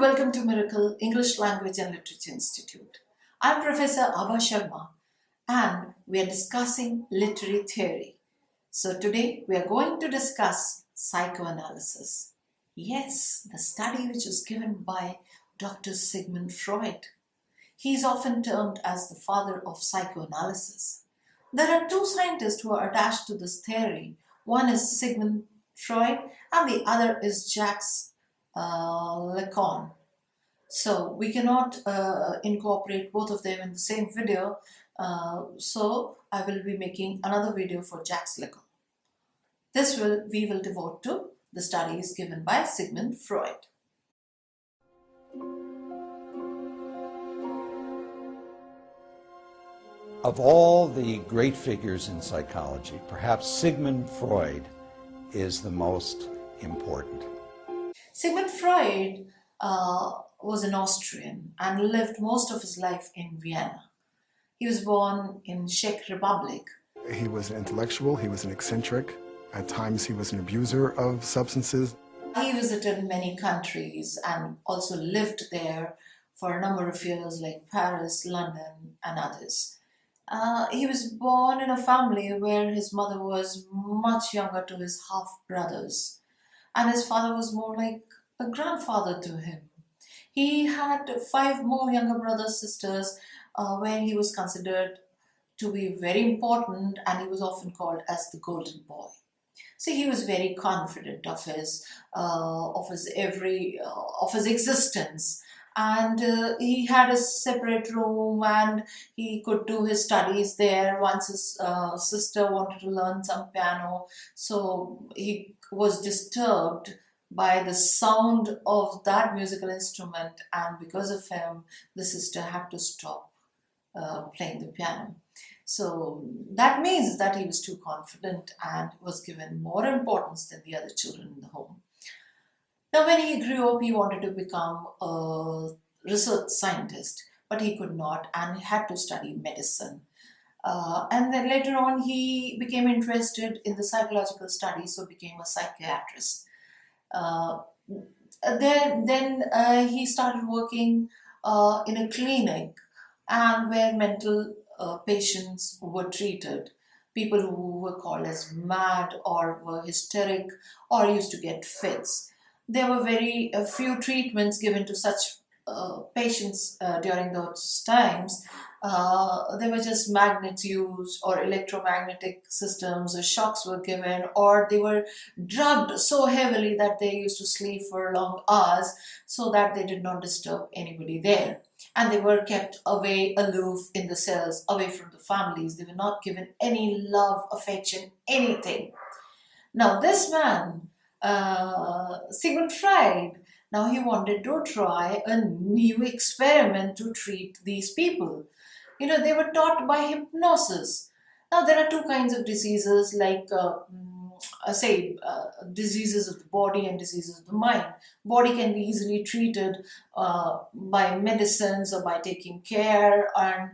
welcome to Miracle English Language and Literature Institute. I'm Professor Abha Sharma and we are discussing literary theory. So today we are going to discuss psychoanalysis. Yes, the study which was given by Dr. Sigmund Freud. He is often termed as the father of psychoanalysis. There are two scientists who are attached to this theory. One is Sigmund Freud and the other is Jacques Lacan. So we cannot incorporate both of them in the same video. So I will be making another video for Jacques Lacan. We will devote to the studies given by Sigmund Freud. Of all the great figures in psychology, perhaps Sigmund Freud is the most important. Sigmund Freud was an Austrian and lived most of his life in Vienna. He was born in Czech Republic. He was an intellectual, he was an eccentric. At times he was an abuser of substances. He visited many countries and also lived there for a number of years, like Paris, London, and others. He was born in a family where his mother was much younger to his half-brothers, and his father was more like a grandfather to him. He had 5 more younger brothers, sisters, where he was considered to be very important, and he was often called as the golden boy. So he was very confident of his existence. And he had a separate room and he could do his studies there. Once his sister wanted to learn some piano, so he was disturbed by the sound of that musical instrument, and because of him the sister had to stop playing the piano. So that means that he was too confident and was given more importance than the other children in the home. Now, when he grew up, he wanted to become a research scientist, but he could not, and he had to study medicine. And then later on, he became interested in the psychological studies, so became a psychiatrist. Then he started working in a clinic, and where mental patients were treated. People who were called as mad or were hysteric or used to get fits. There were very few treatments given to such patients during those times. There were just magnets used, or electromagnetic systems, or shocks were given, or they were drugged so heavily that they used to sleep for long hours so that they did not disturb anybody there. And they were kept away, aloof in the cells, away from the families. They were not given any love, affection, anything. Now this man, Sigmund Freud, now he wanted to try a new experiment to treat these people. You know, they were taught by hypnosis. Now there are two kinds of diseases, like diseases of the body and diseases of the mind. Body can be easily treated by medicines or by taking care and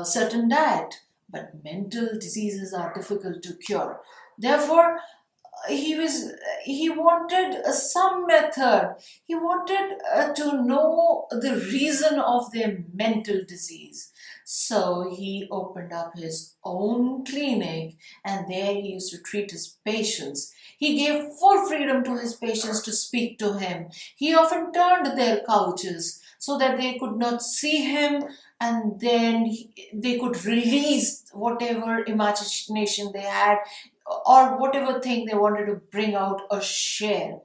certain diet, but mental diseases are difficult to cure. Therefore, he wanted some method. He wanted to know the reason of their mental disease. So he opened up his own clinic, and there he used to treat his patients. He gave full freedom to his patients to speak to him. He often turned their couches so that they could not see him, and then they could release whatever imagination they had or whatever thing they wanted to bring out or share.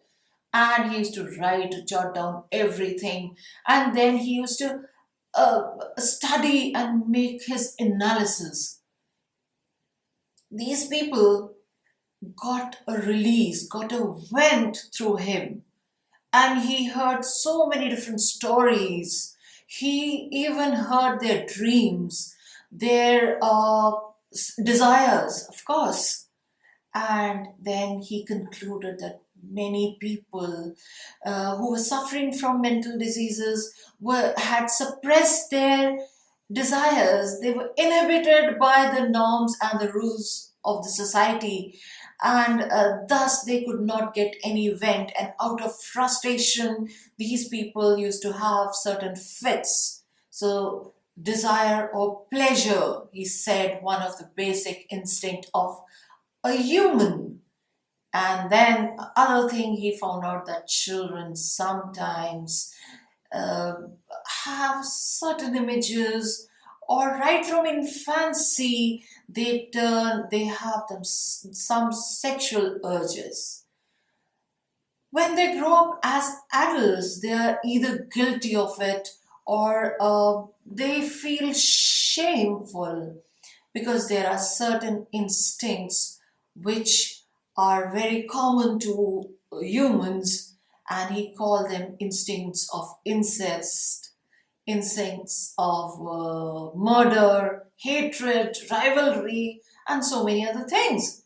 And he used to write, jot down everything, and then he used to study and make his analysis. These people got a release, got a vent through him, and he heard so many different stories. He even heard their dreams, their desires, of course. And then he concluded that many people who were suffering from mental diseases had suppressed their desires. They were inhibited by the norms and the rules of the society, and thus they could not get any vent, and out of frustration these people used to have certain fits. So desire or pleasure, he said, one of the basic instinct of a human. And then other thing, he found out that children sometimes uh, have certain images, or right from infancy they have some sexual urges. When they grow up as adults, they are either guilty of it, or they feel shameful, because there are certain instincts which are very common to humans, and he called them instincts of incest, instincts of murder, hatred, rivalry, and so many other things.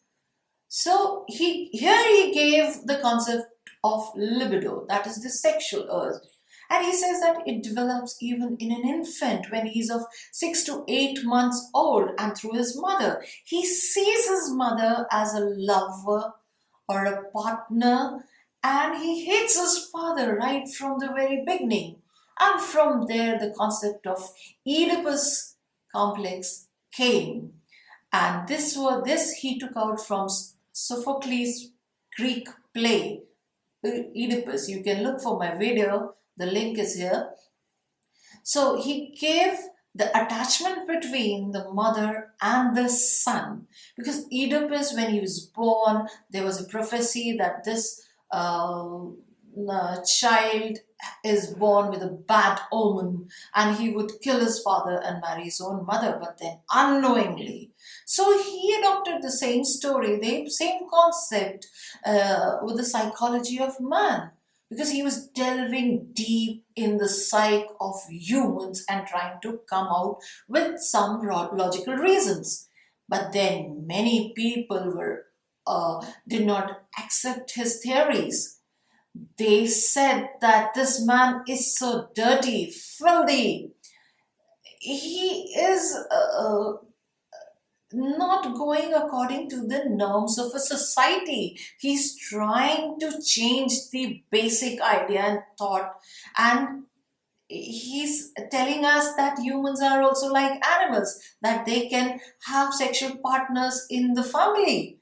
So here he gave the concept of libido, that is the sexual urge. And he says that it develops even in an infant when he's of 6 to 8 months old, and through his mother. He sees his mother as a lover or a partner, and he hates his father right from the very beginning. And from there, the concept of Oedipus complex came. And this he took out from Sophocles' Greek play, Oedipus. You can look for my video, the link is here. So he gave the attachment between the mother and the son, because Oedipus, when he was born, there was a prophecy that this child is born with a bad omen, and he would kill his father and marry his own mother, but then unknowingly. So he adopted the same story, the same concept with the psychology of man, because he was delving deep in the psyche of humans and trying to come out with some logical reasons. But then many people did not accept his theories. They said that this man is so dirty, filthy. He is not going according to the norms of a society. He's trying to change the basic idea and thought, and he's telling us that humans are also like animals, that they can have sexual partners in the family.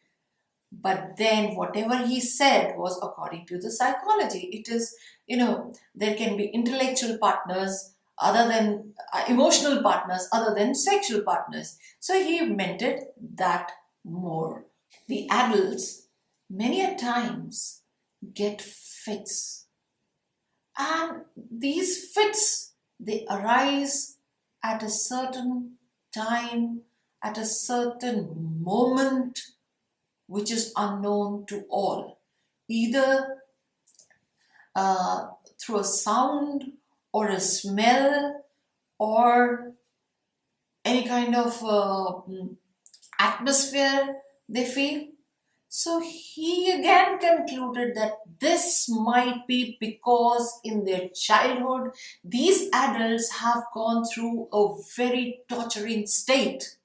But then whatever he said was according to the psychology. It is, there can be intellectual partners other than emotional partners, other than sexual partners. So he meant it that more. The adults many a times get fits, and these fits, they arise at a certain time, at a certain moment, which is unknown to all, either through a sound or a smell or any kind of atmosphere they feel. So he again concluded that this might be because in their childhood these adults have gone through a very torturing state,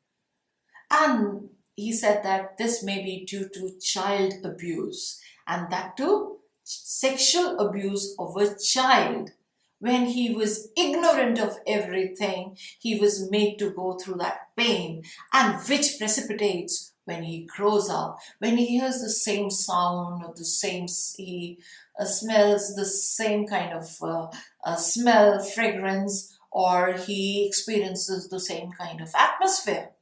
and he said that this may be due to child abuse, and that too sexual abuse of a child. When he was ignorant of everything, he was made to go through that pain, and which precipitates when he grows up, when he hears the same sound or the same, he smells the same kind of smell, fragrance, or he experiences the same kind of atmosphere.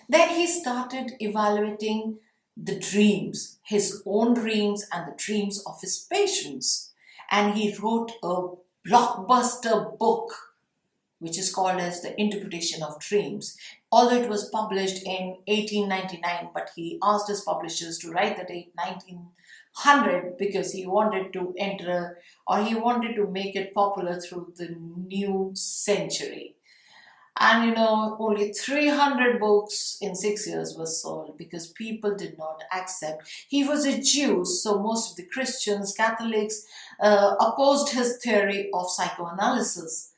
Then he started evaluating the dreams, his own dreams and the dreams of his patients. And he wrote a blockbuster book, which is called as The Interpretation of Dreams. Although it was published in 1899, but he asked his publishers to write the date 1900 because he wanted to enter, or he wanted to make it popular through the new century. And only 300 books in 6 years were sold because people did not accept. He was a Jew, so most of the Christians, Catholics opposed his theory of psychoanalysis.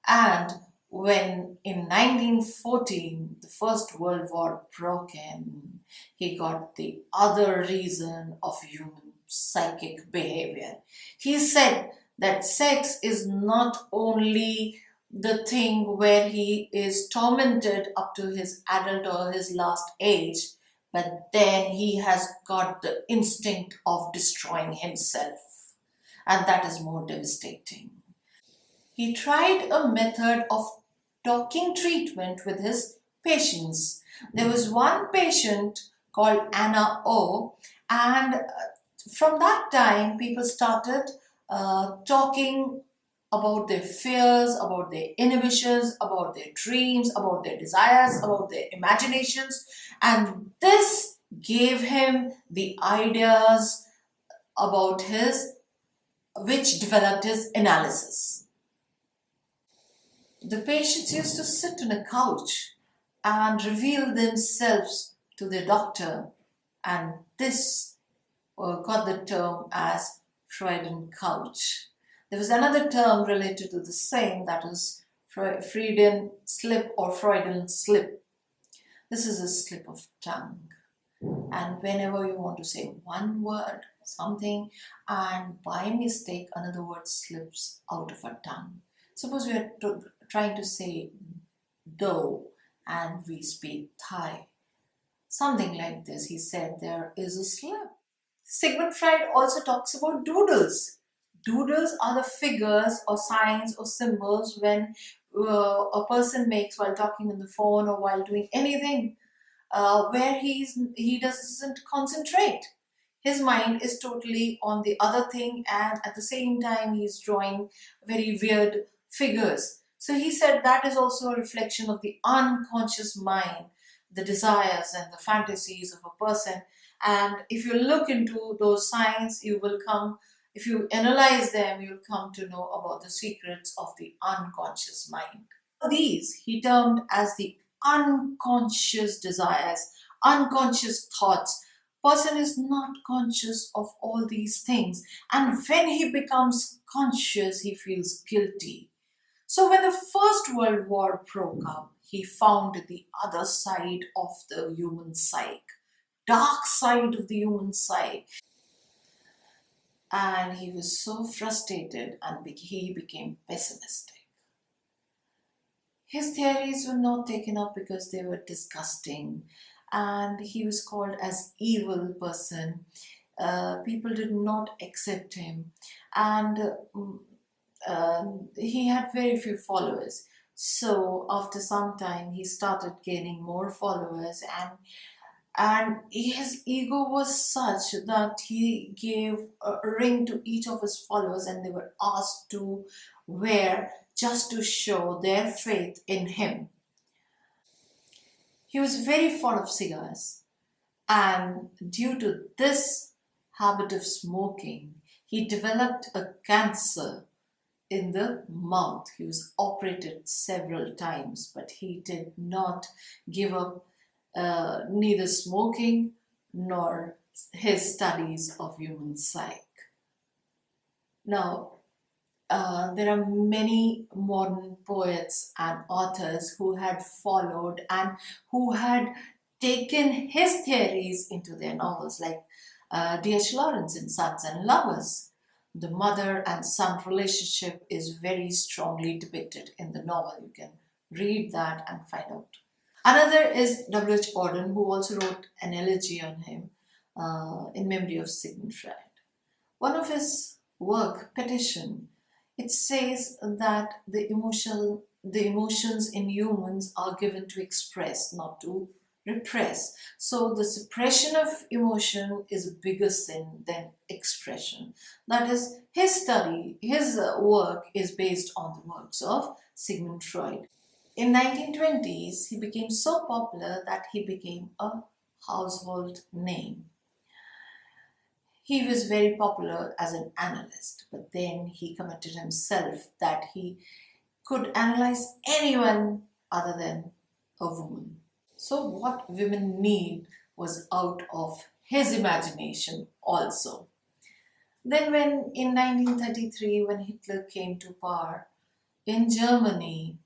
And when in 1914 the First World War broke in, he got the other reason of human psychic behavior. He said that sex is not only the thing where he is tormented up to his adult or his last age, but then he has got the instinct of destroying himself, and that is more devastating. He tried a method of talking treatment with his patients. There was one patient called Anna O, and from that time people started talking about their fears, about their inhibitions, about their dreams, about their desires, about their imaginations, and this gave him the ideas about which developed his analysis. The patients used to sit on a couch and reveal themselves to their doctor, and this got the term as Freudian couch. There was another term related to the same, that is Freudian slip or Freudian slip. This is a slip of tongue. And whenever you want to say one word, something, and by mistake another word slips out of our tongue. Suppose we are trying to say dough and we speak Thai. Something like this. He said there is a slip. Sigmund Freud also talks about doodles. Doodles are the figures or signs or symbols when a person makes while talking on the phone or while doing anything where he doesn't concentrate. His mind is totally on the other thing, and at the same time he's drawing very weird figures. So he said that is also a reflection of the unconscious mind, the desires and the fantasies of a person. And if you look into those signs, if you analyze them, you'll come to know about the secrets of the unconscious mind. These he termed as the unconscious desires, unconscious thoughts. Person is not conscious of all these things, and when he becomes conscious, he feels guilty. So when the First World War broke up, he found the other side of the human psyche, dark side of the human psyche. And he was so frustrated and he became pessimistic. His theories were not taken up because they were disgusting, and he was called as evil person. People did not accept him, and he had very few followers. So after some time he started gaining more followers, and his ego was such that he gave a ring to each of his followers, and they were asked to wear just to show their faith in him. He was very fond of cigars, and due to this habit of smoking, he developed a cancer in the mouth. He was operated several times, but he did not give up neither smoking nor his studies of human psyche. Now, there are many modern poets and authors who had followed and who had taken his theories into their novels, like D.H. Lawrence in Sons and Lovers. The mother and son relationship is very strongly depicted in the novel. You can read that and find out. Another is W.H. Auden, who also wrote an elegy on him in memory of Sigmund Freud. One of his work, Petition, it says that the emotions in humans are given to express, not to repress. So the suppression of emotion is a bigger sin than expression. That is, his work is based on the works of Sigmund Freud. In 1920s, he became so popular that he became a household name. He was very popular as an analyst, but then he committed himself that he could analyze anyone other than a woman. So what women need was out of his imagination also. Then in 1933, when Hitler came to power in Germany,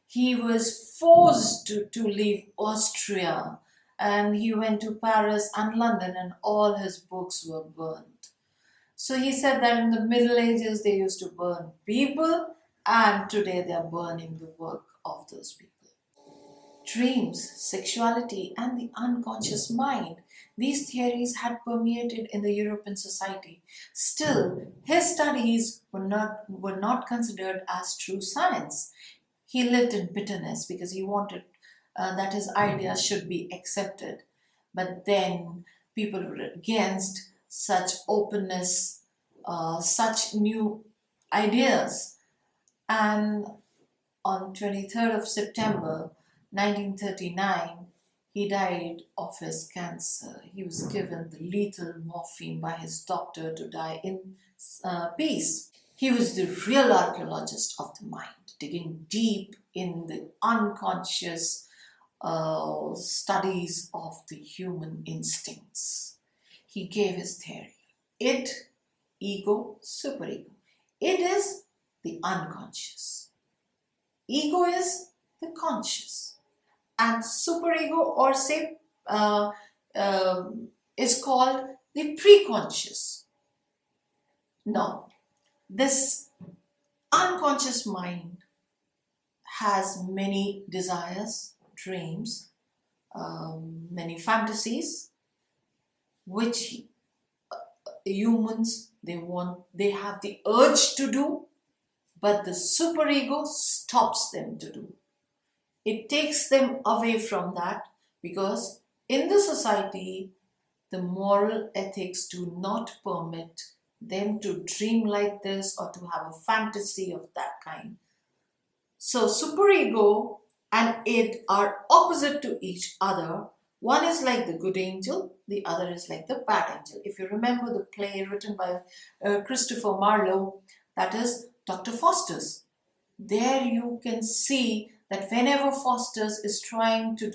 He was forced to leave Austria, and he went to Paris and London, and all his books were burnt. So he said that in the Middle Ages they used to burn people, and today they are burning the work of those people. Dreams, sexuality, and the unconscious mind. These theories had permeated in the European society. Still, his studies were not considered as true science. He lived in bitterness because he wanted that his ideas should be accepted. But then people were against such openness, such new ideas. And on 23rd of September 1939, he died of his cancer. He was given the lethal morphine by his doctor to die in peace. He was the real archaeologist of the mind, digging deep in the unconscious studies of the human instincts. He gave his theory. Id, ego, superego. Id is the unconscious. Ego is the conscious. And superego, or say, is called the preconscious. Now, this unconscious mind has many desires, dreams, many fantasies, which humans, they have the urge to do, but the superego stops them to do. It takes them away from that, because in the society, the moral ethics do not permit them to dream like this or to have a fantasy of that kind. So superego and id are opposite to each other. One is like the good angel, the other is like the bad angel. If you remember the play written by Christopher Marlowe, that is Dr. Faustus. There you can see that whenever Faustus is trying to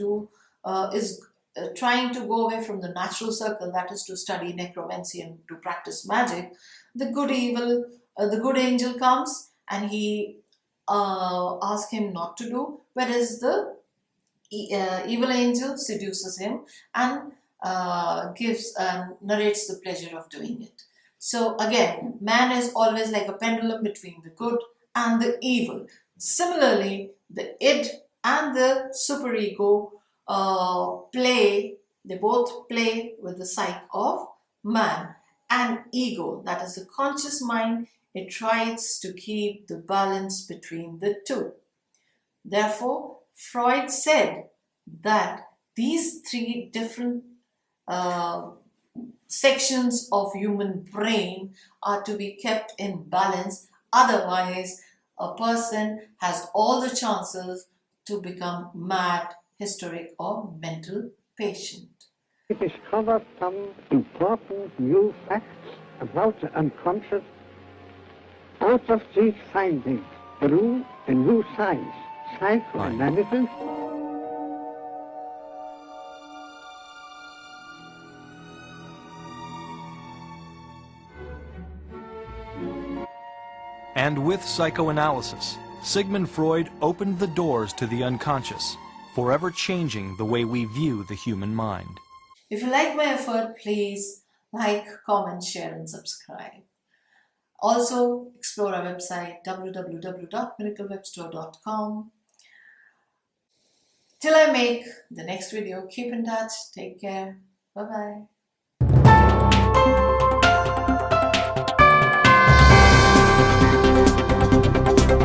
go away from the natural circle, that is to study necromancy and to practice magic, the good angel comes and he asks him not to do, whereas the evil angel seduces him and narrates the pleasure of doing it. So again, man is always like a pendulum between the good and the evil. Similarly, the id and the superego they both play with the psyche of man. And ego, that is the conscious mind, it tries to keep the balance between the two. Therefore, Freud said that these three different sections of human brain are to be kept in balance. Otherwise, a person has all the chances to become mad, hysteric, or mental patient. We discovered some important new facts about the unconscious. Out of these findings grew a new science, psychoanalysis. And with psychoanalysis, Sigmund Freud opened the doors to the unconscious, forever changing the way we view the human mind. If you like my effort, please like, comment, share, and subscribe. Also, explore our website www.miraclewebstore.com. Till I make the next video, keep in touch. Take care. Bye-bye.